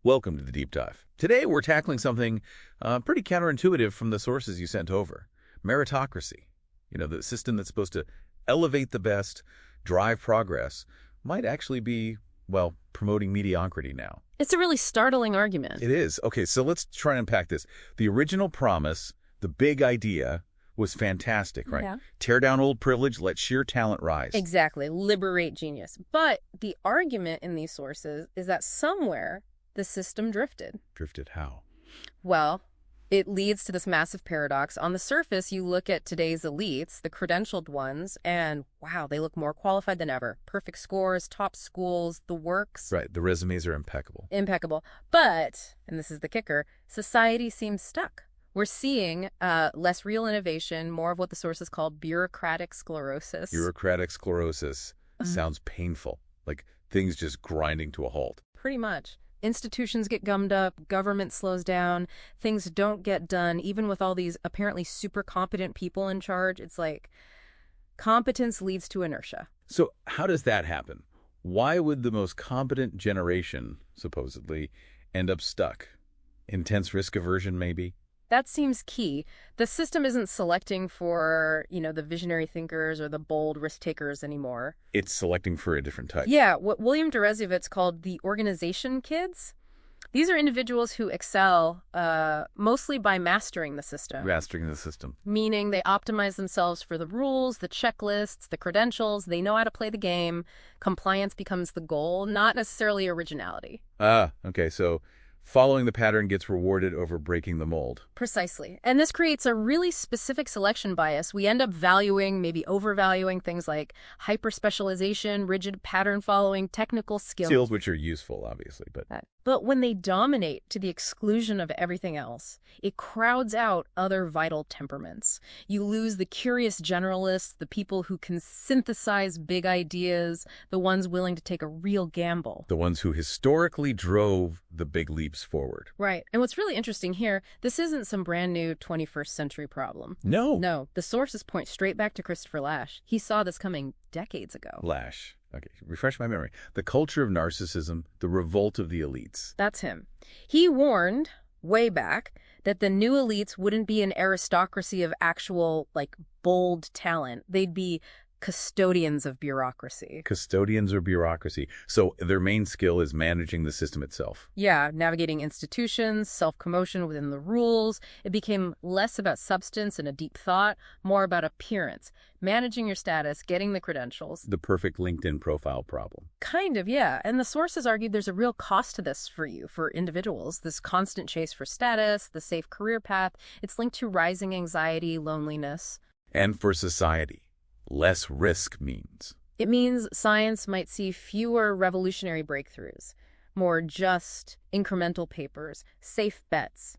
Welcome to the Deep Dive. Today we're tackling something pretty counterintuitive from the sources you sent over. Meritocracy. The system that's supposed to elevate the best, drive progress, might actually be, well, promoting mediocrity now. It's a really startling argument. It is. Okay, so let's try and unpack this. The original promise, the big idea, was fantastic, right? Yeah. Tear down old privilege, let sheer talent rise. Exactly. Liberate genius. But the argument in these sources is that somewhere the system drifted. Drifted how? Well, it leads to this massive paradox. On the surface, you look at today's elites, the credentialed ones, and wow, they look more qualified than ever. Perfect scores, top schools, the works. Right, the resumes are impeccable. Impeccable. But, and this is the kicker, society seems stuck. We're seeing less real innovation, more of what the sources call bureaucratic sclerosis. Bureaucratic sclerosis sounds painful, like things just grinding to a halt. Pretty much. Institutions get gummed up, government slows down, things don't get done, even with all these apparently super competent people in charge. It's like competence leads to inertia. So how does that happen? Why would the most competent generation, supposedly, end up stuck? Intense risk aversion, maybe? That seems key. The system isn't selecting for, the visionary thinkers or the bold risk takers anymore. It's selecting for a different type. Yeah, what William Deresiewicz called the organization kids. These are individuals who excel mostly by mastering the system. Mastering the system. Meaning they optimize themselves for the rules, the checklists, the credentials. They know how to play the game. Compliance becomes the goal, not necessarily originality. Okay, so following the pattern gets rewarded over breaking the mold. Precisely. And this creates a really specific selection bias. We end up valuing, maybe overvaluing things like hyper-specialization, rigid pattern following, technical skills. Skills which are useful, obviously, but... But when they dominate to the exclusion of everything else, it crowds out other vital temperaments. You lose the curious generalists, the people who can synthesize big ideas, the ones willing to take a real gamble. The ones who historically drove the big leaps forward. Right. And what's really interesting here, this isn't some brand new 21st century problem. No. No. The sources point straight back to Christopher Lasch. He saw this coming decades ago. Lasch. Okay, refresh my memory. The culture of narcissism, the revolt of the elites. That's him. He warned way back that the new elites wouldn't be an aristocracy of actual, bold talent. They'd be custodians of bureaucracy. Custodians of bureaucracy. So their main skill is managing the system itself. Yeah, navigating institutions, self-commotion within the rules. It became less about substance and a deep thought, more about appearance. Managing your status, getting the credentials. The perfect LinkedIn profile problem. Kind of, yeah. And the sources argued there's a real cost to this for you, for individuals. This constant chase for status, the safe career path. It's linked to rising anxiety, loneliness. And for society. Less risk means? It means science might see fewer revolutionary breakthroughs, more just incremental papers, safe bets.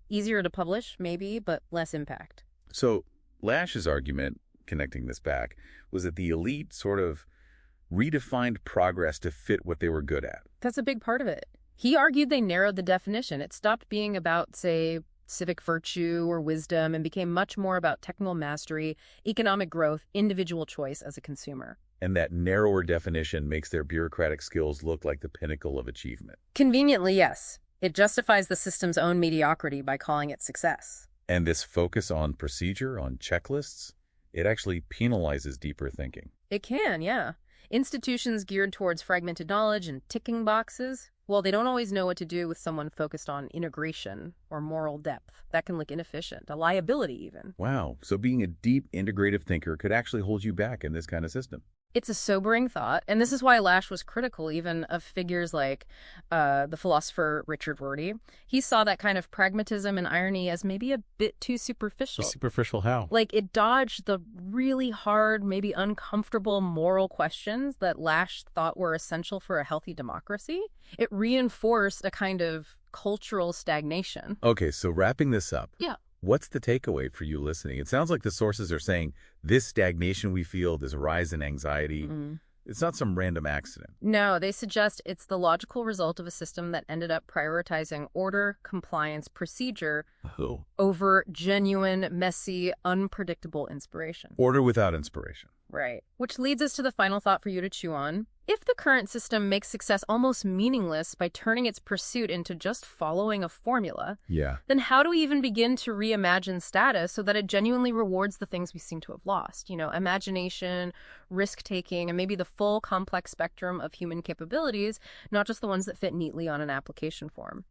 Easier to publish, maybe, but less impact. So Lasch's argument, connecting this back, was that the elite sort of redefined progress to fit what they were good at. That's a big part of it. He argued they narrowed the definition. It stopped being about, say, civic virtue or wisdom and became much more about technical mastery, economic growth, individual choice as a consumer. And that narrower definition makes their bureaucratic skills look like the pinnacle of achievement. Conveniently, yes. It justifies the system's own mediocrity by calling it success. And this focus on procedure, on checklists, it actually penalizes deeper thinking. It can, yeah. Institutions geared towards fragmented knowledge and ticking boxes, well, they don't always know what to do with someone focused on integration or moral depth. That can look inefficient, a liability even. Wow. So being a deep, integrative thinker could actually hold you back in this kind of system. It's a sobering thought, and this is why Lasch was critical even of figures like the philosopher Richard Rorty. He saw that kind of pragmatism and irony as maybe a bit too superficial. Superficial how? Like it dodged the really hard, maybe uncomfortable moral questions that Lasch thought were essential for a healthy democracy. It reinforced a kind of cultural stagnation. Okay, so wrapping this up. Yeah. What's the takeaway for you listening? It sounds like the sources are saying this stagnation we feel, this rise in anxiety, it's not some random accident. No, they suggest it's the logical result of a system that ended up prioritizing order, compliance, procedure over genuine, messy, unpredictable inspiration. Order without inspiration. Right. Which leads us to the final thought for you to chew on. If the current system makes success almost meaningless by turning its pursuit into just following a formula, Yeah. then how do we even begin to reimagine status so that it genuinely rewards the things we seem to have lost? Imagination, risk-taking, and maybe the full complex spectrum of human capabilities, not just the ones that fit neatly on an application form.